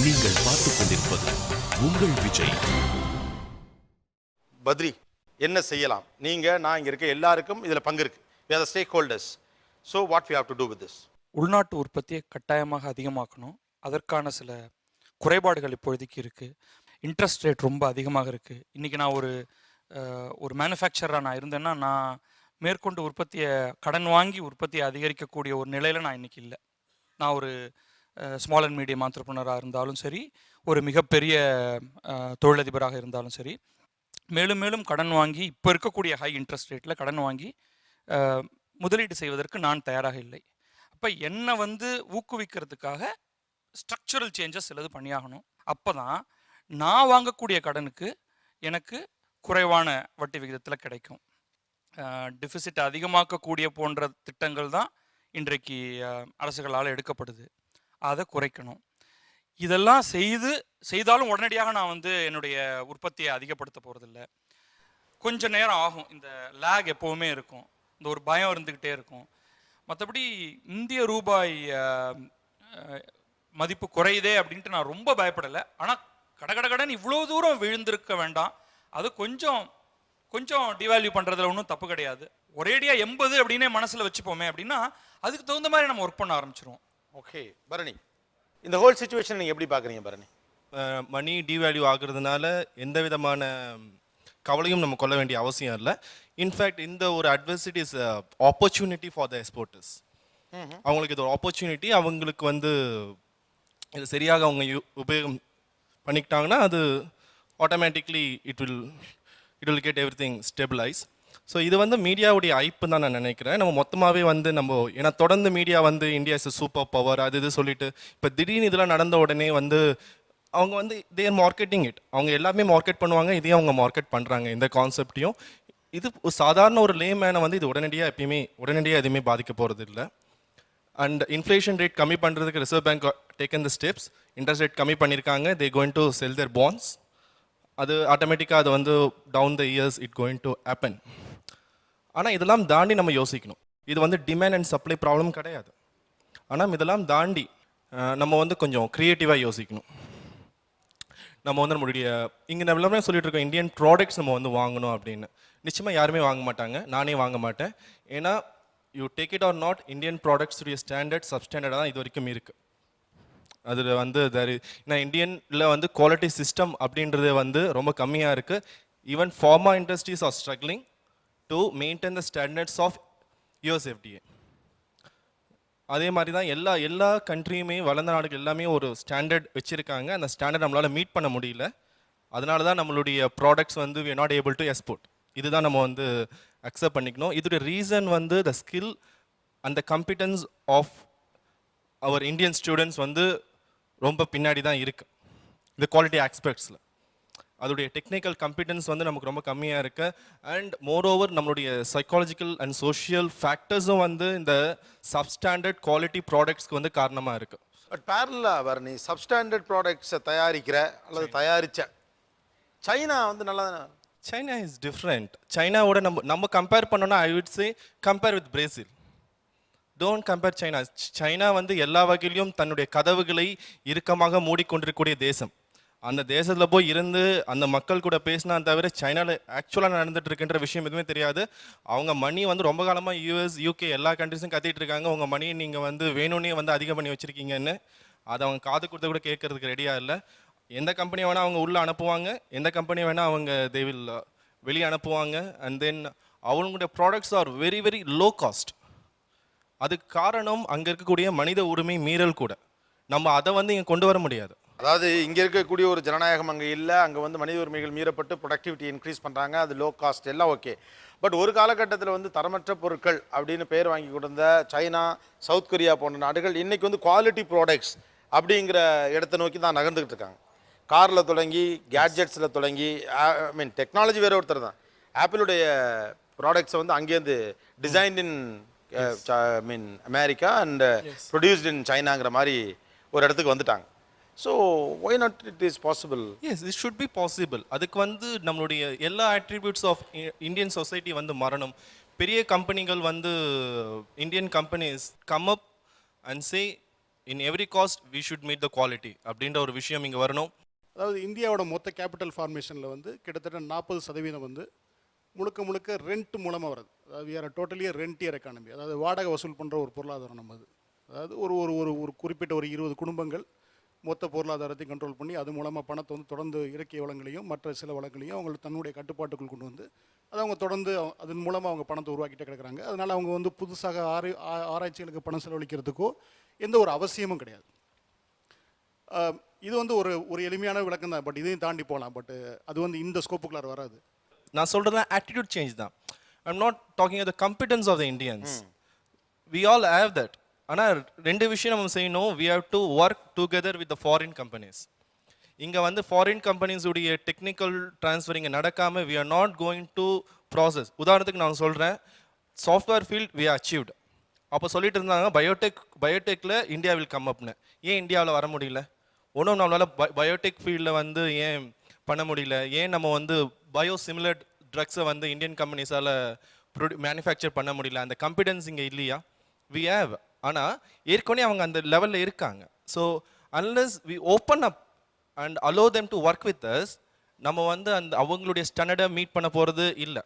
நீங்கள் பார்த்துக் கொண்டிருப்பது உங்கள் விஜய். பத்ரி, என்ன செய்யலாம்? நான் இங்க இருக்க எல்லாருக்கும் இதுல பங்கு இருக்கு. We are the stakeholders. So what we have to do with this? உள்நாட்டு உற்பத்தியை கட்டாயமாக அதிகமாக்கணும். அதற்கான சில குறைபாடுகள் இப்பொழுதைக்கு இருக்குது. இன்ட்ரெஸ்ட் ரேட் ரொம்ப அதிகமாக இருக்குது. இன்றைக்கி நான் ஒரு மேனுஃபேக்சராக நான் இருந்தேன்னா, நான் மேற்கொண்டு கடன் வாங்கி உற்பத்தியை அதிகரிக்கக்கூடிய ஒரு நிலையில் நான் இன்றைக்கி இல்லை. நான் ஒரு ஸ்மால் அண்ட் மீடியம் ஆண்டர்ப்ரனராக இருந்தாலும் சரி, ஒரு மிகப்பெரிய தொழிலதிபராக இருந்தாலும் சரி, மேலும் மேலும் கடன் வாங்கி இப்போ இருக்கக்கூடிய ஹை இன்ட்ரெஸ்ட் ரேட்டில் கடன் வாங்கி முதலீடு செய்வதற்கு நான் தயாராக இல்லை. அப்போ என்னை ஊக்குவிக்கிறதுக்காக ஸ்ட்ரக்சரல் சேஞ்சஸ் சிலது பண்ணியாகணும். அப்போ தான் நான் வாங்கக்கூடிய கடனுக்கு எனக்கு குறைவான வட்டி விகிதத்தில் கிடைக்கும். டெபிசிட் அதிகமாக்கக்கூடிய போன்ற திட்டங்கள் தான் இன்றைக்கு அரசுகளால் எடுக்கப்படுது. அதை குறைக்கணும். இதெல்லாம் செய்தாலும் உடனடியாக நான் என்னுடைய உற்பத்தியை அதிகப்படுத்த போகிறதில்ல. கொஞ்சம் நேரம் ஆகும். இந்த லேக் எப்போவுமே இருக்கும். இந்த ஒரு பயம் இருந்துக்கிட்டே இருக்கும். மற்றபடி இந்திய ரூபாய் மதிப்பு குறையுதே அப்படின்ட்டு நான் ரொம்ப பயப்படலை. ஆனால் கடகடகடன் இவ்வளோ தூரம் விழுந்திருக்க வேண்டாம். அது கொஞ்சம் டிவேல்யூ பண்ணுறதுல ஒன்றும் தப்பு கிடையாது. ஒரேடியாக 80 அப்படின்னே மனசில் வச்சுப்போமே அப்படின்னா அதுக்கு தகுந்த மாதிரி நம்ம ஒர்க் பண்ண ஆரம்பிச்சிருவோம். ஓகே பரணி, இந்த ஹோல் சிச்சுவேஷன் நீங்கள் எப்படி பார்க்குறீங்க பரணி? மணி டிவேல்யூ ஆகுறதுனால எந்த விதமான கவலையும் நம்ம கொள்ள வேண்டிய அவசியம் இல்லை. இன்ஃபேக்ட் இந்த ஒரு adversity is opportunity for the exporters. அவங்களுக்கு இது ஒரு ஆப்பர்ச்சுனிட்டி. அவங்களுக்கு இது சரியாக அவங்க உபயோகம் பண்ணிக்கிட்டாங்கன்னா அது automatically it will get every thing stabilise. So இது மீடியாவுடைய ஐப்பு தான் நான் நினைக்கிறேன். நம்ம மொத்தமாகவே ஏன்னா தொடர்ந்து media India is super power அது இது சொல்லிட்டு இப்போ திடீர்னு இதெல்லாம் நடந்த உடனே அவங்க தேர் மார்க்கெட்டிங் இட். அவங்க எல்லாமே மார்க்கெட் பண்ணுவாங்க. இதையும் அவங்க மார்க்கெட் பண்ணுறாங்க இந்த கான்செப்டையும். இது சாதாரண ஒரு லேமேனை இது உடனடியாக எதுவுமே பாதிக்க போகிறது இல்லை. அண்ட் இன்ஃப்ளேஷன் ரேட் கம்மி பண்ணுறதுக்கு reserve bank taken the steps. Interest rate கம்மி பண்ணியிருக்காங்க. They going to sell their bonds. அது ஆட்டோமேட்டிக்காக அது down the years it going to happen. ஆனால் இதெல்லாம் தாண்டி நம்ம யோசிக்கணும். இது டிமாண்ட் அண்ட் சப்ளை ப்ராப்ளம் கிடையாது. ஆனால் இதெல்லாம் தாண்டி நம்ம கொஞ்சம் க்ரியேட்டிவாக யோசிக்கணும். நம்ம நம்மளுடைய இங்கே நம்ம எல்லாமே சொல்லிட்டு இருக்கோம் இந்தியன் ப்ராடக்ட்ஸ் நம்ம வாங்கணும் அப்படின்னு. நிச்சயமாக யாருமே வாங்க மாட்டாங்க. நானே வாங்க மாட்டேன். ஏன்னா you take it or not, Indian ப்ராடக்ட்ஸுடைய ஸ்டாண்டர்ட் சப்ஸ்டாண்டர்டாக தான் இது வரைக்கும் இருக்குது. அதில் ஏன்னா இந்தியனில் குவாலிட்டி சிஸ்டம் அப்படின்றது ரொம்ப கம்மியாக இருக்குது. Even pharma industries are struggling to maintain the standards of USFDA. அதே மாதிரி தான் எல்லா கண்ட்ரியுமே வளர்ந்த நாடுகள் எல்லாமே ஒரு ஸ்டாண்டர்ட் வச்சுருக்காங்க. அந்த ஸ்டாண்டர்ட் நம்மளால் மீட் பண்ண முடியல. அதனால தான் நம்மளுடைய products we are not able to export. இதுதான் நம்ம அக்செப்ட் பண்ணிக்கணும். இதோடைய reason the skill and the competence of our Indian students ரொம்ப பின்னாடி தான் இருக்குது இந்த குவாலிட்டி ஆஸ்பெக்ட்ஸில். அதோடைய டெக்னிக்கல் காம்பிடன்ஸ் நமக்கு ரொம்ப கம்மியாக இருக்குது. அண்ட் மோர் ஓவர் நம்மளுடைய சைக்காலஜிக்கல் அண்ட் சோஷியல் ஃபேக்டர்ஸும் இந்த சப்ஸ்டாண்டர்ட் குவாலிட்டி ப்ராடக்ட்ஸ்க்கு காரணமாக இருக்குது. பட் பேரலாக வரணி சப்ஸ்டாண்டர்ட் ப்ராடக்ட்ஸை தயாரிக்கிற அல்லது தயாரித்த சைனா நல்லா சைனா இஸ் டிஃப்ரெண்ட். சைனாவோட நம்ம கம்பேர் பண்ணோன்னா I would say compare with Brazil. Don't compare China. China எல்லா வகையிலும் தன்னுடைய கதவுகளை இறுக்கமாக மூடிக்கொண்டிருக்கக்கூடிய தேசம். அந்த தேசத்தில் போய் இருந்து அந்த மக்கள் கூட பேசினா தவிர சைனாவில் ஆக்சுவலாக நடந்துட்டு இருக்கின்ற விஷயம் எதுவுமே தெரியாது. அவங்க மணி ரொம்ப காலமாக US UK எல்லா கண்ட்ரிஸும் கத்திட்டு இருக்காங்க. உங்கள் மணியை நீங்கள் வேணும்னே அதிகம் பண்ணி வச்சுருக்கீங்கன்னு. அதை அவங்க காது கொடுத்து கூட கேட்கறதுக்கு ரெடியாக இல்லை. எந்த கம்பெனி வேணால் அவங்க உள்ளே அனுப்புவாங்க, எந்த கம்பெனி வேணால் அவங்க தே வில் வெளியே அனுப்புவாங்க. அண்ட் தென் அவங்களுடைய products are very very low cost. அதுக்கு காரணம் அங்கே இருக்கக்கூடிய மனித உரிமை மீறல் கூட. நம்ம அதை இங்கே கொண்டு வர முடியாது. அதாவது இங்கே இருக்கக்கூடிய ஒரு ஜனநாயகம் அங்கே இல்லை. அங்கே மனித உரிமைகள் மீறப்பட்டு ப்ரொடக்டிவிட்டி இன்க்ரீஸ் பண்ணுறாங்க. அது லோ காஸ்ட் எல்லாம் ஓகே. பட் ஒரு காலகட்டத்தில் தரமற்ற பொருட்கள் அப்படின்னு பேர் வாங்கி கொடுத்த சைனா, சவுத் கொரியா போன்ற நாடுகள் இன்றைக்கி குவாலிட்டி ப்ராடக்ட்ஸ் அப்படிங்கிற இடத்தை நோக்கி தான் நகர்ந்துக்கிட்டு இருக்காங்க. காரில் தொடங்கி கேட்ஜெட்ஸில் தொடங்கி டெக்னாலஜி வேறு ஒருத்தர் தான். ஆப்பிளுடைய ப்ராடக்ட்ஸை அங்கேருந்து designed in America and produced in சைனாங்கிற மாதிரி ஒரு இடத்துக்கு வந்துட்டாங்க. So why not it is possible? Yes, it should be possible. அதுக்கு நம்மளுடைய எல்லா அட்ரிபியூட்ஸ் ஆஃப் இந்தியன் சொசைட்டி மாறணும். பெரிய கம்பெனிகள் Indian companies come up and say in every cost we should meet the quality அப்படின்ற ஒரு விஷயம் இங்கே வரணும். அதாவது இந்தியாவோட மொத்த கேபிட்டல் ஃபார்மேஷனில் வந்து கிட்டத்தட்ட 40% வந்து முழுக்க ரெண்ட் மூலமாக வருது. அதாவது we are a totally rentier economy. அதாவது வாடகை வசூல் பண்ணுற ஒரு பொருளாதாரம் நம்ம அது. அதாவது ஒரு ஒரு ஒரு ஒரு குறிப்பிட்ட ஒரு 20 குடும்பங்கள் மொத்த பொருளாதாரத்தை கண்ட்ரோல் பண்ணி அது மூலமாக பணத்தை வந்து தொடர்ந்து இயற்கை வளங்களையும் மற்ற சில வளங்களையும் அவங்க தன்னுடைய கட்டுப்பாட்டுக்குள் கொண்டு வந்து அதை அவங்க தொடர்ந்து அதன் மூலமாக அவங்க பணத்தை உருவாக்கிட்டே கிடக்கிறாங்க. அதனால் அவங்க வந்து புதுசாக ஆராய்ச்சிகளுக்கு பணம் செலவழிக்கிறதுக்கோ எந்த ஒரு அவசியமும் கிடையாது. இது வந்து ஒரு ஒரு எளிமையான விளக்கம் தான். பட் இதையும் தாண்டி போகலாம். பட் அது வந்து இந்த ஸ்கோப்புக்குள்ளார வராது. நான் சொல்கிறது ஆட்டிடியூட் சேஞ்ச் தான். I'm not talking the competence of the Indians. We all have that. ஆனால் ரெண்டு விஷயம் நம்ம செய்யணும். We have to work together with the foreign companies. இங்கே வந்து ஃபாரின் கம்பெனிஸ் உடைய டெக்னிக்கல் ட்ரான்ஸ்ஃபர் இங்கே நடக்காமல் we are not going to process. உதாரணத்துக்கு நான் சொல்கிறேன், சாஃப்ட்வேர் ஃபீல்ட் வி அச்சீவ்டு. அப்போ சொல்லிட்டு இருந்தாங்க பயோடெக்கில் இந்தியா வில் கம் அப்னு. ஏன் இந்தியாவில் வர முடியல? ஒன்றும் நம்மளால் பயோடெக் ஃபீல்டில் வந்து ஏன் பண்ண முடியல? ஏன் நம்ம வந்து பயோசிமிலர் ட்ரக்ஸை வந்து இந்தியன் கம்பெனிஸால் மேனுஃபேக்சர் பண்ண முடியல? அந்த காம்பிடன்ஸ் இங்கே இல்லையா? We have. ஆனால் ஏற்கனவே அவங்க அந்த லெவலில் இருக்காங்க. So unless we open up and allow them to work with us, நம்ம வந்து அந்த அவங்களுடைய ஸ்டாண்டர்டை மீட் பண்ண போகிறது இல்லை.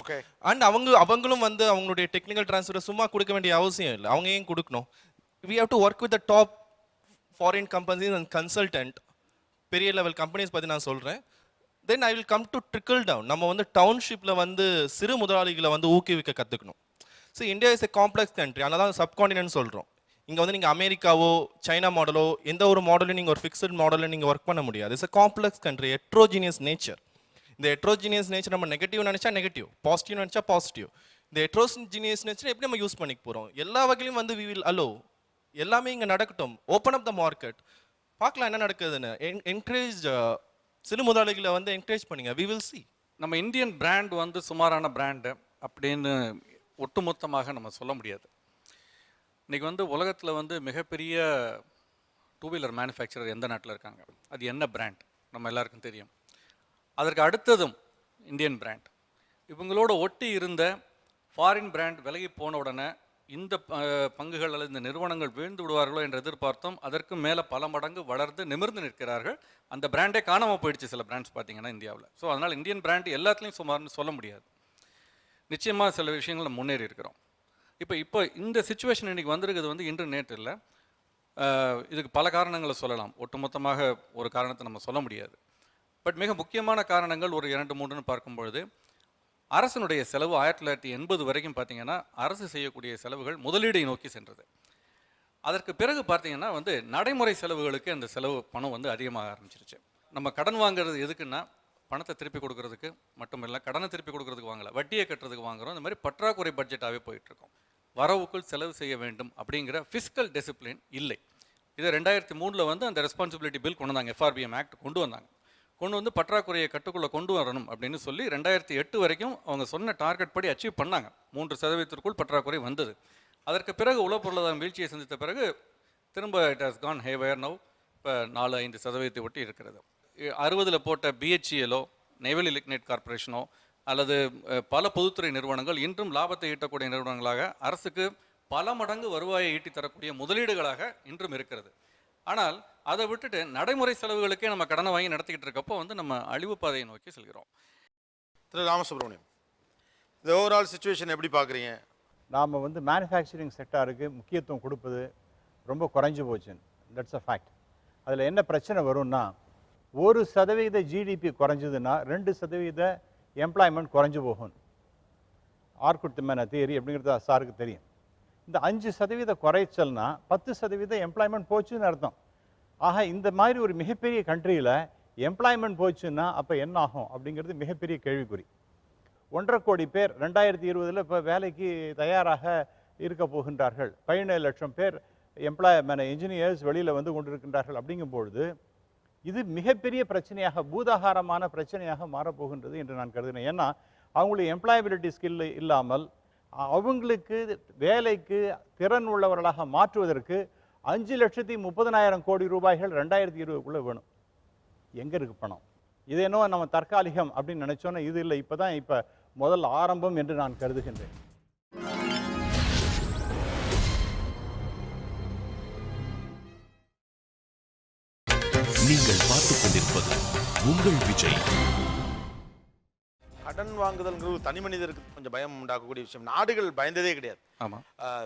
ஓகே. அண்ட் அவங்களும் வந்து அவங்களுடைய டெக்னிக்கல் ட்ரான்ஸ்ஃபரை சும்மா கொடுக்க வேண்டிய அவசியம் இல்லை. அவங்க ஏன் கொடுக்கணும்? We have to work with the top foreign companies and consultant, பெரிய லெவல் கம்பெனிஸ் பற்றி நான் சொல்கிறேன். Then I will come to trickle down. நம்ம வந்து டவுன்ஷிப்பில் வந்து சிறு முதலாளிகளை வந்து ஊக்குவிக்க கற்றுக்கணும். So India is a complex country. அதனால தான் சப்காண்டினென்ட் சொல்கிறோம். இங்கே வந்து நீங்கள் அமெரிக்காவோ சைனா மாடலோ எந்த ஒரு மாடலும் நீங்கள் ஒரு ஃபிக்ஸ்டு மாடலில் நீங்கள் ஒர்க் பண்ண முடியாது. It's a complex country, heterogeneous nature. இந்த ஹெட்ரோஜினியஸ் நேச்சர் நம்ம நெகட்டிவ் நினச்சா நெகட்டிவ், பாசிட்டிவ் நினச்சா பாசிட்டிவ். இந்த ஹெட்ரோஜினியஸ் நேச்சர் எப்படி நம்ம யூஸ் பண்ணிக்க போகிறோம்? எல்லா வகையிலும் வந்து வி வில் அலோ. எல்லாமே இங்கே நடக்கட்டும். ஓப்பன் அப் த மார்க்கெட், பார்க்கலாம் என்ன நடக்குதுன்னு. என்கரேஜ் சிறு முதலாளிகளை வந்து என்கரேஜ் பண்ணுங்க. We will see. நம்ம இந்தியன் பிராண்ட் வந்து சுமாரான பிராண்டு அப்படின்னு ஒட்டுமொத்தமாக நம்ம சொல்ல முடியாது. இன்றைக்கி வந்து உலகத்தில் வந்து மிகப்பெரிய டூ வீலர் மேனுஃபேக்சரர் எந்த நாட்டில் இருக்காங்க? அது என்ன பிராண்ட்? நம்ம எல்லாருக்கும் தெரியும். அதற்கு அடுத்ததும் இந்தியன் பிராண்ட். இவங்களோட ஒட்டி இருந்த ஃபாரின் பிராண்ட் விலகி போன உடனே இந்த பங்குகள் அல்லது இந்த நிறுவனங்கள் வீழ்ந்து விடுவார்களோ என்று எதிர்பார்த்தோம். அதற்கு மேலே பல மடங்கு வளர்ந்து நிமிர்ந்து நிற்கிறார்கள். அந்த பிராண்டே காணாமல் போயிடுச்சு சில பிராண்ட்ஸ் பார்த்தீங்கன்னா இந்தியாவில். ஸோ அதனால் இந்தியன் பிராண்ட் எல்லாத்துலேயும் சுமார்னு சொல்ல முடியாது. நிச்சயமாக சில விஷயங்கள் நம்ம முன்னேறி இருக்கிறோம். இப்போ இந்த சுச்சுவேஷன் இன்றைக்கி வந்திருக்கிறது வந்து இன்று நேற்று இல்லை. இதுக்கு பல காரணங்களை சொல்லலாம். ஒட்டுமொத்தமாக ஒரு காரணத்தை நம்ம சொல்ல முடியாது. பட் மிக முக்கியமான காரணங்கள் ஒரு 2-3ன்னு பார்க்கும்பொழுது, அரசனுடைய செலவு 1980 வரைக்கும் பார்த்தீங்கன்னா அரசு செய்யக்கூடிய செலவுகள் முதலீடை நோக்கி சென்றது. அதற்கு பிறகு பார்த்தீங்கன்னா வந்து நடைமுறை செலவுகளுக்கு அந்த செலவு பணம் வந்து அதிகமாக ஆரம்பிச்சிருச்சு. நம்ம கடன் வாங்குறது எதுக்குன்னா பணத்தை திருப்பி கொடுக்கறதுக்கு மட்டும் இல்லை, கடனை திருப்பி கொடுக்கறதுக்கு வாங்கலை, வட்டியை கட்டுறதுக்கு வாங்குகிறோம். இந்த மாதிரி பற்றாக்குறை பட்ஜெட்டாகவே போயிட்டுருக்கோம். வரவுக்குள் செலவு செய்ய வேண்டும் அப்படிங்கிற ஃபிஸ்கல் டிசிப்ளின் இல்லை. இதை 2003 வந்து அந்த ரெஸ்பான்சிபிலிட்டி பில் கொண்டு வந்தாங்க. FRBM ஆக்ட் கொண்டு வந்தாங்க. கொண்டு வந்து பற்றாக்குறையை கட்டுக்குள்ளே கொண்டு வரணும் அப்படின்னு சொல்லி 2008 வரைக்கும் அவங்க சொன்ன டார்கெட் படி அச்சீவ் பண்ணாங்க. 3% பற்றாக்குறை வந்தது. அதற்கு பிறகு உலக பொருளாதாரம் வீழ்ச்சியை சந்தித்த பிறகு திரும்ப இட் ஹாஸ் கான் ஹேவயர் நவ். இப்போ 4-5% ஒட்டி இருக்கிறது. 60 போட்ட BHELஓ நெவல் லிக்னைட் கார்பரேஷனோ அல்லது பல பொதுத்துறை நிறுவனங்கள் இன்றும் லாபத்தை ஈட்டக்கூடிய நிறுவனங்களாக அரசுக்கு பல மடங்கு வருவாயை ஈட்டி தரக்கூடிய முதலீடுகளாக இன்றும் இருக்கிறது. ஆனால் அதை விட்டுட்டு நடைமுறை செலவுகளுக்கே நம்ம கடனை வாங்கி நடத்திக்கிட்டு இருக்கப்போ வந்து நம்ம அழிவு பாதையை நோக்கி செல்கிறோம். திரு ராமசுப்ரமணியம், இந்த ஓவரால் சுச்சுவேஷன் எப்படி பார்க்குறீங்க? நாம் வந்து மேனுஃபேக்சரிங் செக்டாருக்கு முக்கியத்துவம் கொடுப்பது ரொம்ப குறைஞ்சி போச்சு. That's a fact. அதில் என்ன பிரச்சனை வரும்னா, 1% GDP குறைஞ்சதுன்னா 2% எம்ப்ளாய்மெண்ட் குறைஞ்சி போகும். ஆர்குட்மேன தியரி அப்படிங்கிறது சாருக்கு தெரியும். இந்த 5% குறைச்சல்னா 10% எம்ப்ளாய்மெண்ட் போச்சுன்னு அர்த்தம். ஆக இந்த மாதிரி ஒரு மிகப்பெரிய கண்ட்ரியில் எம்ப்ளாய்மெண்ட் போச்சுன்னா அப்போ என்ன ஆகும் அப்படிங்கிறது மிகப்பெரிய கேள்விக்குறி. 1.5 கோடி பேர் 2020 இப்போ வேலைக்கு தயாராக இருக்க போகின்றார்கள். 17 லட்சம் பேர் என்ஜினியர்ஸ் வெளியில் வந்து கொண்டிருக்கின்றார்கள். அப்படிங்கும்பொழுது இது மிகப்பெரிய பிரச்சனையாக, பூதாகாரமான பிரச்சனையாக மாறப்போகின்றது என்று நான் கருதுகிறேன். ஏன்னா அவங்களுடைய எம்ப்ளாயபிலிட்டி ஸ்கில் இல்லாமல் அவங்களுக்கு வேலைக்கு திறன் உள்ளவர்களாக மாற்றுவதற்கு 5,30,000 கோடி ரூபாய்கள் 2020 வேணும். எங்கே இருக்குது பணம்? இது என்னவோ நம்ம தற்காலிகம் அப்படின்னு நினச்சோன்னா இது இல்லை. இப்போ முதல் ஆரம்பம் என்று நான் கருதுகின்றேன். நீங்கள் பார்த்துக் கொண்டிருப்பது உங்கள் விஜய். கடன் வாங்குதல்ங்கிறது தனி மனிதருக்கு கொஞ்சம் பயம் உண்டாக்கக்கூடிய விஷயம். நாடுகள் பயந்ததே கிடையாது. ஆமாம்.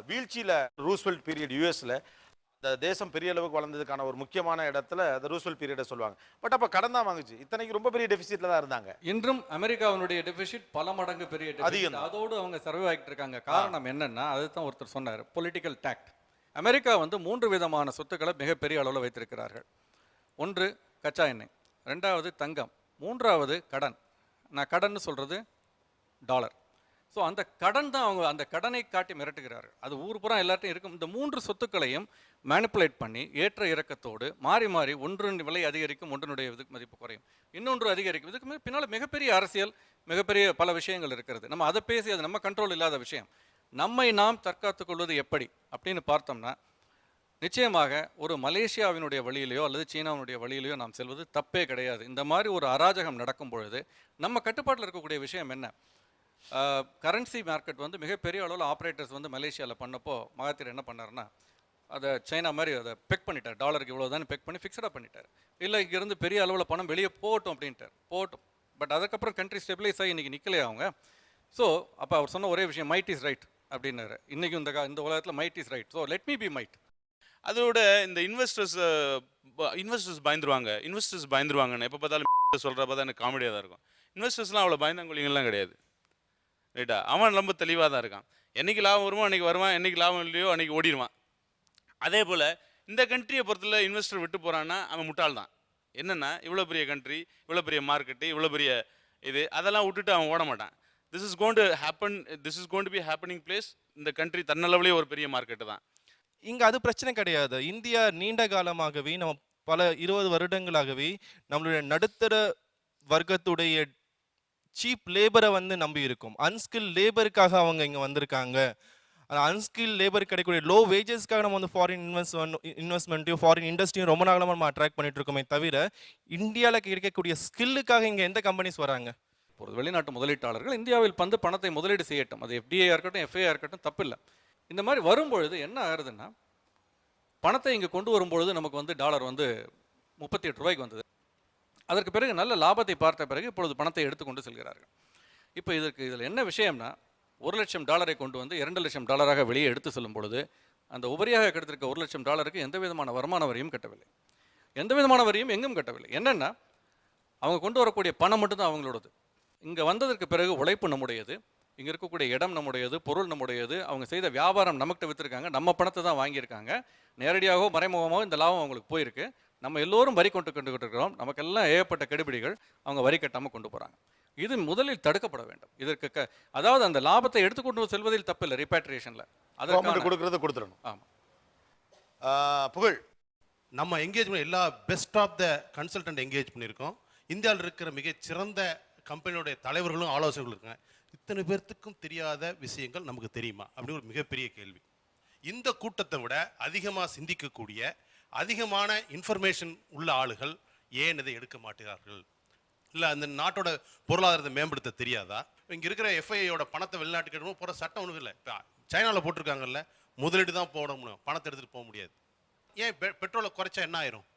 வீழ்ச்சியில ரூஸ்வெல்ட் பீரியட் யூஎஸ்ல இந்த தேசம் பெரிய அளவுக்கு வளர்ந்ததுக்கான ஒரு முக்கியமான இடத்துல அந்த ரூஸ்வெல்ட் பீரியடை சொல்லுவாங்க. பட் அப்ப கடன் தான் வாங்குச்சு. இத்தனைக்கு ரொம்ப பெரிய டெபிசிட்ல தான் இருந்தாங்க. இன்றும் அமெரிக்காவினுடைய டெபிசிட் பல மடங்கு பெரிய அதிகம். deficit. அதோடு அவங்க சர்வே ஆகிட்டு இருக்காங்க. காரணம் என்னன்னா, அதுதான் ஒருத்தர் சொன்னார், பொலிட்டிக்கல் டாக்ட். அமெரிக்கா வந்து 3 விதமான சொத்துக்களை மிகப்பெரிய அளவில் வைத்திருக்கிறார்கள். ஒன்று கச்சா எண்ணெய், ரெண்டாவது தங்கம், மூன்றாவது கடன். நான் கடன் சொல்றது டாலர். ஸோ அந்த கடன் தான் அவங்க அந்த கடனை காட்டி மிரட்டுகிறார்கள். அது ஊர் புறம் எல்லாத்தையும் இருக்கும். இந்த 3 சொத்துக்களையும் மேனிப்புலேட் பண்ணி ஏற்ற இறக்கத்தோடு மாறி மாறி ஒன்றின் விலை அதிகரிக்கும், ஒன்றினுடைய மதிப்பு குறையும், இன்னொன்று அதிகரிக்கும். இதுக்கு பின்னால் மிகப்பெரிய அரசியல், மிகப்பெரிய பல விஷயங்கள் இருக்கிறது. நம்ம அதை பேசி அது நம்ம கண்ட்ரோல் இல்லாத விஷயம். நம்மை நாம் தற்காத்துக் கொள்வது எப்படி அப்படின்னு பார்த்தோம்னா, நிச்சயமாக ஒரு மலேசியாவினுடைய வழியிலையோ அல்லது சீனாவினுடைய வழியிலையோ நாம் செல்வது தப்பே கிடையாது. இந்த மாதிரி ஒரு அராஜகம் நடக்கும் பொழுது நம்ம கட்டுப்பாட்டில் இருக்கக்கூடிய விஷயம் என்ன? கரன்சி மார்க்கெட் வந்து மிகப்பெரிய அளவில் ஆப்ரேட்டர்ஸ் வந்து மலேசியாவில் பண்ணப்போ மகாத்தீர் என்ன பண்ணாருன்னா, அதை சைனா மாதிரி அதை பெக் பண்ணிட்டார். டாலருக்கு இவ்வளோ தான் பெக் பண்ணி ஃபிக்ஸடாக பண்ணிட்டார். இல்லை இங்கேருந்து பெரிய அளவில் பணம் வெளியே போகட்டும் அப்படின்ட்டார். போகட்டும். பட் அதுக்கப்புறம் கண்ட்ரி ஸ்டெபிலைஸ் ஆகி இன்றைக்கி நிற்கலையே அவங்க. ஸோ அப்போ அவர் சொன்ன ஒரே விஷயம், மைட் இஸ் ரைட் அப்படின்னாரு. இன்றைக்கும் இந்த உலகத்தில் might is right. So let me be might. அதோட இந்த இன்வெஸ்டர்ஸ் பயந்துருவாங்கன்னு எப்போ பார்த்தாலும் சொல்கிறப்ப தான் எனக்கு காமெடியாக தான் இருக்கும். இன்வெஸ்டர்ஸ்லாம் அவ்வளோ பயந்தாங்கொழிங்கெல்லாம் கிடையாது, ரைட்டா? அவன் ரொம்ப தெளிவாக தான் இருக்கான். என்றைக்கு லாபம் வருமோ அன்றைக்கி வருவான், என்றைக்கு லாபம் இல்லையோ அன்றைக்கி ஓடிடுவான். அதே போல் இந்த கண்ட்ரியை பொறுத்தல இன்வெஸ்டர் விட்டு போகிறான்னா அவன் முட்டாள் தான். என்னென்னா, இவ்வளோ பெரிய கண்ட்ரி, இவ்வளோ பெரிய மார்க்கெட்டு, இவ்வளோ பெரிய இது, அதெல்லாம் விட்டுட்டு அவன் ஓட மாட்டான். This is going to be happening place. இந்த கண்ட்ரி தன்னளவுலேயே ஒரு பெரிய மார்க்கெட்டு தான். இங்கே அது பிரச்சனை கிடையாது. இந்தியா நீண்ட காலமாகவே, நம்ம பல 20 வருடங்களாகவே நம்மளுடைய நடுத்தர வர்க்கத்துடைய சீப் லேபரை வந்து நம்பி இருக்கும். அன்ஸ்கில் லேபருக்காக அவங்க இங்கே வந்திருக்காங்க. அந்த அன்ஸ்கில் லேபர் கிடைக்கக்கூடிய லோ வேஜஸ்க்காக நம்ம வந்து ஃபாரின் இன்வெஸ்ட்மெண்ட்டையும் ஃபாரின் இண்டஸ்ட்ரியும் ரொம்ப நாளாக நம்ம அட்ராக்ட் பண்ணிட்டு இருக்கோமே தவிர, இந்தியாவில் கிடைக்கக்கூடிய ஸ்கில்லுக்காக இங்கே எந்த கம்பெனிஸ் வராங்க? ஒரு வெளிநாட்டு முதலீட்டாளர்கள் இந்தியாவில் வந்து பணத்தை முதலீடு செய்யட்டும். அது எஃப்டிஐ இருக்கட்டும், எஃப்ஐஆ இருக்கட்டும், தப்பில்லை. இந்த மாதிரி வரும்பொழுது என்ன ஆகுதுன்னா, பணத்தை இங்கே கொண்டு வரும்பொழுது நமக்கு வந்து டாலர் வந்து 38 ரூபாய்க்கு வந்தது. அதற்கு பிறகு நல்ல லாபத்தை பார்த்த பிறகு இப்பொழுது பணத்தை எடுத்துக்கொண்டு செல்கிறார்கள். இப்போ இதில் என்ன விஷயம்னா, $1,00,000 கொண்டு வந்து $2,00,000 வெளியே எடுத்து செல்லும் பொழுது அந்த உபரியாக கிடைத்திருக்க $1,00,000 எந்த விதமான வருமான வரியும் கட்டவில்லை. எந்த விதமான வரியும் எங்கும் கட்டவில்லை. என்னென்னா, அவங்க கொண்டு வரக்கூடிய பணம் மட்டும்தான் அவங்களோடது. இங்கே வந்ததற்கு பிறகு உழைப்பு நம்முடையது, இங்கே இருக்கக்கூடிய இடம் நம்முடையது, பொருள் நம்முடையது, அவங்க செய்த வியாபாரம் நமக்கிட்ட விற்றுருக்காங்க, நம்ம பணத்தை தான் வாங்கியிருக்காங்க. நேரடியாகவோ மறைமுகமாகவோ இந்த லாபம் அவங்களுக்கு போயிருக்கு. நம்ம எல்லோரும் வரி கொண்டு இருக்கிறோம். நமக்கெல்லாம் ஏகப்பட்ட கெடுபிடிகள் அவங்க வரி கட்டாமல் கொண்டு போகிறாங்க. இது முதலில் தடுக்கப்பட வேண்டும். இதற்கு அதாவது அந்த லாபத்தை எடுத்துக்கொண்டு செல்வதில் தப்பில்லை, ரிப்பேட்ரியேஷனில் கவர்மெண்ட் கொடுக்கறத கொடுத்துடணும். ஆமாம். புகழ், நம்ம என்கேஜ்மெண்ட் எல்லா best of the consultant engage பண்ணியிருக்கோம். இந்தியாவில் இருக்கிற மிகச்சிறந்த கம்பெனியோடைய தலைவர்களும் ஆலோசகர்களும் இருக்காங்க. இத்தனை பேர்த்துக்கும் தெரியாத விஷயங்கள் நமக்கு தெரியுமா அப்படின்னு ஒரு மிகப்பெரிய கேள்வி. இந்த கூட்டத்தை விட அதிகமாக சிந்திக்கக்கூடிய, அதிகமான இன்ஃபர்மேஷன் உள்ள ஆளுகள் ஏன் இதை எடுக்க மாட்டார்கள்? இல்லை அந்த நாட்டோட பொருளாதாரத்தை மேம்படுத்த தெரியாதா? இங்கே இருக்கிற எஃப்ஐயோட பணத்தை வெளிநாட்டுக்கு எடுக்கணும் போகிற சட்டம் ஒன்றும் இல்லை. இப்போ சைனாவில் போட்டிருக்காங்கல்ல, முதலீடு தான் போட முடியும், பணத்தை எடுத்துகிட்டு போக முடியாது. ஏன் பெட்ரோலை குறைச்சா என்ன ஆயிரும்?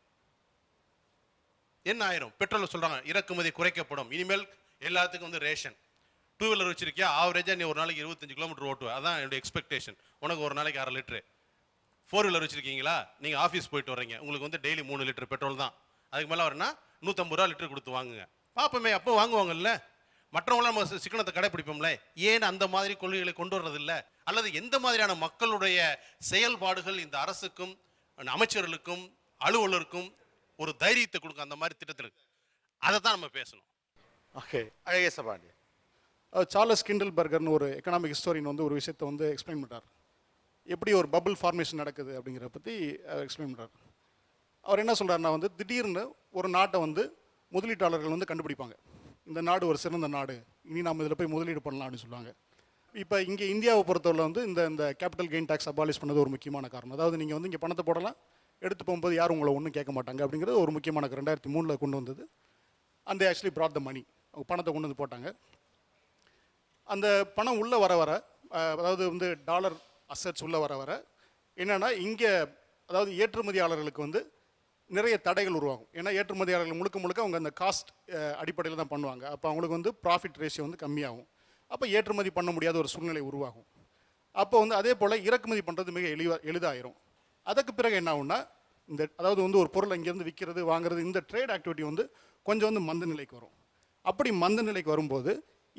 பெட்ரோலை சொல்கிறாங்க இறக்குமதி குறைக்கப்படும், இனிமேல் எல்லாத்துக்கும் வந்து ரேஷன். 2 வீலர் வச்சிருக்கியா, ஆவரேஜாக நீ ஒரு நாளைக்கு 25 கிலோமீட்டர் ஓட்டுவேன், அதான் என்னுடைய எக்ஸ்பெக்டேஷன். உனக்கு ஒரு நாளைக்கு 1/2 லிட்டரு. 4 வீலர் வச்சிருக்கீங்களா, நீங்கள் ஆஃபீஸ் போயிட்டு வர்றீங்க, உங்களுக்கு வந்து டெய்லி 3 லிட்டர் பெட்ரோல் தான். அதுக்கு மேலே வரனா 150 ரூபா லிட்டர் கொடுத்து வாங்குங்க. பார்ப்போமே, அப்போ வாங்குவாங்கல்ல. மற்றவங்களாம் நம்ம சிக்கனத்தை கடைப்பிடிப்போம்ல. ஏன் அந்த மாதிரி கொள்கைகளை கொண்டு வர்றதில்லை? அல்லது எந்த மாதிரியான மக்களுடைய செயல்பாடுகள் இந்த அரசுக்கும் அமைச்சர்களுக்கும் அலுவலருக்கும் ஒரு தைரியத்தை கொடுக்கும் அந்த மாதிரி திட்டத்திற்கு? அதை தான் நம்ம பேசணும். ஓகே, அழகே சபாண்டி. சார்லஸ் கிண்டல்பர்கர்னு ஒரு எக்கனாமிக் ஹிஸ்டோரியன் வந்து ஒரு விஷயத்தை வந்து எக்ஸ்பிளைன் பண்ணுறார். எப்படி ஒரு பபிள் ஃபார்மேஷன் நடக்குது அப்படிங்கிற பற்றி எக்ஸ்பிளைன் பண்ணுறார். அவர் என்ன சொல்கிறாருன்னா, வந்து திடீர்னு ஒரு நாட்டை வந்து முதலீட்டாளர்கள் வந்து கண்டுபிடிப்பாங்க. இந்த நாடு ஒரு சிறந்த நாடு, இனி நாம் இதில் போய் முதலீடு பண்ணலாம் அப்படின்னு சொல்லுவாங்க. இப்போ இங்கே இந்தியாவை பொறுத்தவரை வந்து இந்த கேபிட்டல் கெயின் டேக்ஸ் அபாலிஷ் பண்ணது ஒரு முக்கியமான காரணம். அதாவது நீங்கள் வந்து இங்கே பணத்தை போடலாம், எடுத்து போகும்போது யாரும் உங்களை ஒன்றும் கேட்க மாட்டாங்க அப்படிங்கிறது ஒரு முக்கியமான 2003 கொண்டு வந்தது. அந்த ஆக்சுவலி brought the money, அவங்க பணத்தை கொண்டு வந்து போட்டாங்க. அந்த பணம் உள்ளே வர அதாவது வந்து டாலர் அசட்ஸ் உள்ளே வர என்னென்னா, இங்கே அதாவது ஏற்றுமதியாளர்களுக்கு வந்து நிறைய தடைகள் உருவாகும். ஏன்னா ஏற்றுமதியாளர்கள் முழுக்க அவங்க அந்த காஸ்ட் அடிப்படையில் தான் பண்ணுவாங்க. அப்போ அவங்களுக்கு வந்து ப்ராஃபிட் ரேஷியோ வந்து கம்மியாகும். அப்போ ஏற்றுமதி பண்ண முடியாத ஒரு சூழ்நிலை உருவாகும். அப்போ வந்து அதே போல் இறக்குமதி பண்ணுறது மிக எளிதாயிரும். அதுக்கு பிறகு என்ன ஆகும்னா, அதாவது வந்து ஒரு பொருளை இங்கேருந்து விற்கிறது வாங்குறது, இந்த ட்ரேட் ஆக்டிவிட்டி வந்து கொஞ்சம் வந்து மந்த நிலைக்கு வரும். அப்படி மந்த நிலைக்கு வரும்போது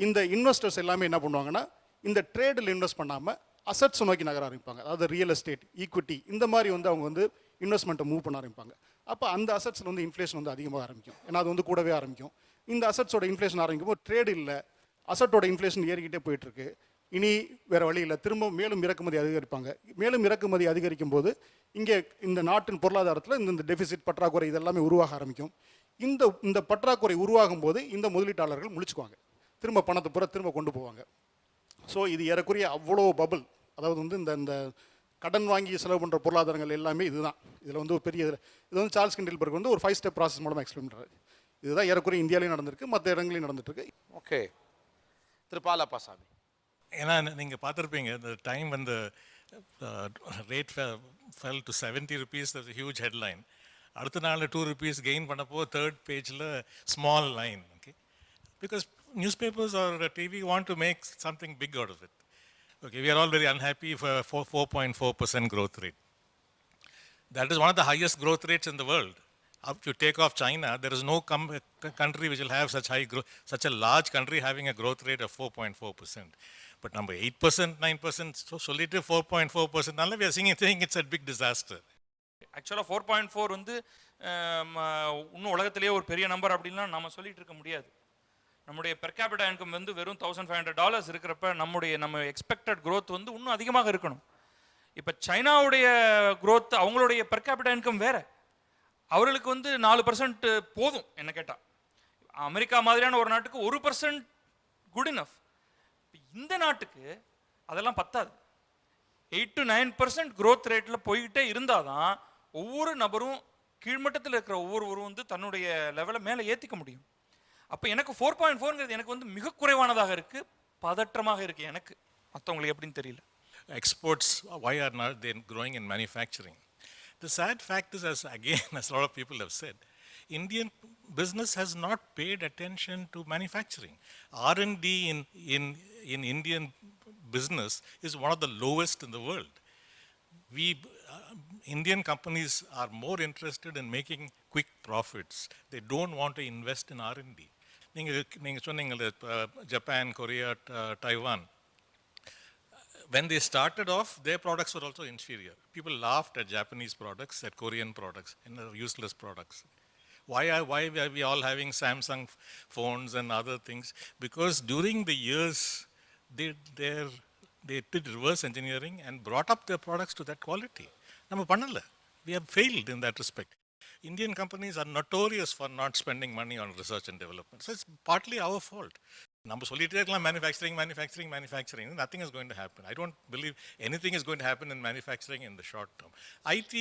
இந்த இன்வெஸ்டர்ஸ் எல்லாமே என்ன பண்ணுவாங்கன்னா, இந்த ட்ரேடில் இன்வெஸ்ட் பண்ணாமல் அசட்ஸ் நோக்கி நகர ஆரம்பிப்பாங்க. அதாவது ரியல் எஸ்டேட், ஈக்விட்டி, இந்த மாதிரி வந்து அவங்க வந்து இன்வெஸ்ட்மெண்ட்டை மூவ் பண்ண ஆரம்பிப்பாங்க. அப்போ அந்த அசட்ஸில் வந்து இன்ஃப்ளேஷன் வந்து அதிகமாக ஆரம்பிக்கும். ஏன்னா அது வந்து கூடவே ஆரம்பிக்கும். இந்த அசட்ஸோட இன்ஃப்ளேஷன் ஆரம்பிக்கும் போது ட்ரேடு இல்லை, அசட்டோட இன்ஃப்ளேஷன் ஏறிக்கிட்டே போயிட்டுருக்கு. இனி வேறு வழி இல்லை, திரும்ப மேலும் இறக்குமதி அதிகரிப்பாங்க. மேலும் இறக்குமதி அதிகரிக்கும் போது இங்கே இந்த நாட்டின் பொருளாதாரத்தில் இந்த டெபிசிட், பற்றாக்குறை இதெல்லாமே உருவாக ஆரம்பிக்கும். இந்த பற்றாக்குறை உருவாகும் போது இந்த முதலீட்டாளர்கள் முழிச்சுக்குவாங்க, திரும்ப பணத்தை பூரா திரும்ப கொண்டு போவாங்க. ஸோ இது ஏறக்குறைய அவ்வளோ பபுள், அதாவது வந்து இந்த கடன் வாங்கி செலவு பண்ணுற பொருளாதாரங்கள் எல்லாமே இதுதான். இதில் வந்து ஒரு பெரிய இது வந்து சார்ல்ஸ் கிண்டில்பர்க் வந்து ஒரு 5 ஸ்டெப் ப்ராசஸ் மூலமாக எக்ஸ்பிளைன் பண்ணுறாரு. இதுதான் ஏறக்குறைய இந்தியாவிலையும் நடந்திருக்கு, மற்ற இடங்களையும் நடந்துட்டுருக்கு. ஓகே, திரு பாலாப்பாசாமி. ஏன்னா நீங்கள் பார்த்துருப்பீங்க, இந்த டைம் வந்து rate fell to 70 rupees, huge headline. அடுத்த நாள் 2 rupees கெயின் பண்ணப்போ 3rd பேஜில் small line. Okay, because newspapers or TV want to make something big out of it. Okay, we are all very unhappy for 4.4% growth rate. That is one of the highest growth rates in the world. If you take off China, there is no country which will have such high growth, such a large country having a growth rate of 4.4%. But number 8%, 9%, so solid 4.4%, now we are saying it's a big disaster. ஆக்சுவலாக 4.4 வந்து இன்னும் உலகத்திலேயே ஒரு பெரிய number அப்படின்லாம் நம்ம சொல்லிட்டு இருக்க முடியாது. நம்முடைய பெர் கேபிட்டா இன்கம் வந்து வெறும் $1,500 இருக்கிறப்ப நம்ம எக்ஸ்பெக்டட் growth வந்து இன்னும் அதிகமாக இருக்கணும். இப்போ சைனாவுடைய growth, அவங்களுடைய பெர் கேபிட்டா இன்கம் வேற, அவர்களுக்கு வந்து 4% போதும் என்ன கேட்டால். அமெரிக்கா மாதிரியான ஒரு நாட்டுக்கு 1% குட் இனஃப். இந்த நாட்டுக்கு அதெல்லாம் பத்தாது. 8 to 9% growth ரேட்டில் போய்கிட்டே இருந்தால் தான் ஒவ்வொரு நபரும் கீழ்மட்டத்தில் இருக்கிற ஒவ்வொருவரும் வந்து தன்னுடைய லெவலை மேலே ஏற்றிக்க முடியும். அப்போ எனக்கு 4.4ங்கிறது எனக்கு வந்து மிக குறைவானதாக இருக்குது, பதற்றமாக இருக்குது எனக்கு. மற்றவங்களுக்கு எப்படின்னு தெரியல. Exports, why are not they growing in manufacturing? The sad fact is, as a lot of people have said, Indian business has not paid attention to manufacturing. R&D in Indian business is one of the lowest in the world. Indian companies are more interested in making quick profits. They don't want to invest in R&D. நீங்க சொன்னீங்க Japan, Korea, Taiwan. When they started off, their products were also inferior. People laughed at Japanese products, at Korean products, and useless products. Why are we all having Samsung phones and other things? Because during the years, they did reverse engineering and brought up their products to that quality. We have failed in that respect. Indian companies are notorious for not spending money on research and development. So it's partly our fault. Manufacturing, nothing is going to happen. I don't believe anything is going to happen in manufacturing in the short term. IT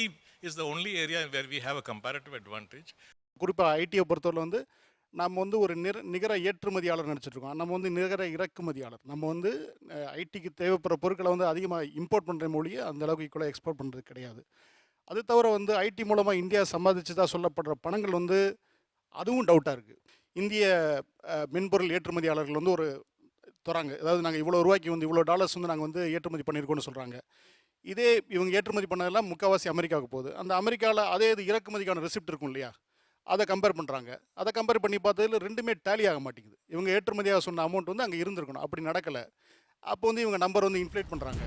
is the only area where we have a comparative advantage. குறிப்பாக ஐடியை பொறுத்தவரை வந்து நம்ம வந்து ஒரு நிகர ஏற்றுமதியாளர் நினச்சிட்ருக்கோம். நம்ம வந்து நிகர இறக்குமதியாளர். நம்ம வந்து ஐடிக்கு தேவைப்படுற பொருட்களை வந்து அதிகமாக இம்போர்ட் பண்ணுற மொழியை அந்த அளவுக்கு ஈக்குவலாக எக்ஸ்போர்ட் பண்ணுறது கிடையாது. அது தவிர வந்து ஐடி மூலமாக இந்தியா சம்பாதிச்சதாக சொல்லப்படுற பணங்கள் வந்து அதுவும் டவுட்டாக இருக்குது. இந்திய மென்பொருள் ஏற்றுமதியாளர்கள் வந்து ஒரு தராங்க, அதாவது நாங்கள் இவ்வளோ ரூபாய்க்கு வந்து இவ்வளோ டாலர்ஸ் வந்து நாங்கள் வந்து ஏற்றுமதி பண்ணியிருக்கோம்னு சொல்கிறாங்க. இதே இவங்க ஏற்றுமதி பண்ணதெல்லாம் முக்கால்வாசி அமெரிக்காவுக்கு போகுது. அந்த அமெரிக்காவில் அதே இது இறக்குமதிக்கான ரெசிப்ட் இருக்கும் இல்லையா, அதை கம்பேர் பண்ணுறாங்க. அதை கம்பேர் பண்ணி பார்த்ததில் ரெண்டுமே டேலி ஆக மாட்டேங்குது. இவங்க ஏற்றுமதியாக சொன்ன அமௌண்ட் வந்து அங்கே இருந்திருக்கணும், அப்படி நடக்கலை. அப்போ வந்து இவங்க நம்பர் வந்து இன்ஃப்ளேட் பண்ணுறாங்க.